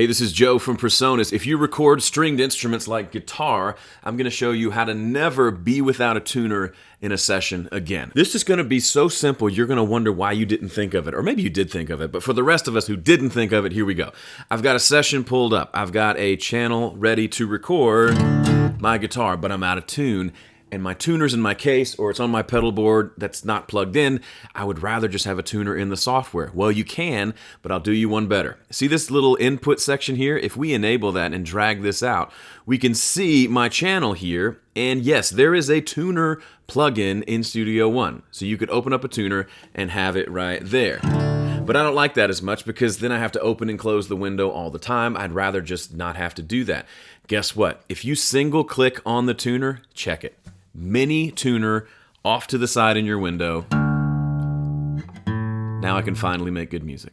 Hey, this is Joe from Presonus. If you record stringed instruments like guitar, I'm going to show you how to never be without a tuner in a session again. This is going to be so simple, you're going to wonder why you didn't think of it. Or maybe you did think of it, but for the rest of us who didn't think of it, here we go. I've got a session pulled up. I've got a channel ready to record my guitar, but I'm out of tune. And my tuner's in my case, or it's on my pedal board that's not plugged in. I would rather just have a tuner in the software. Well, you can, but I'll do you one better. See this little input section here? If we enable that and drag this out, we can see my channel here. And yes, there is a tuner plugin in Studio One. So you could open up a tuner and have it right there. But I don't like that as much because then I have to open and close the window all the time. I'd rather just not have to do that. Guess what? If you single click on the tuner, check it. Mini tuner off to the side in your window. Now I can finally make good music.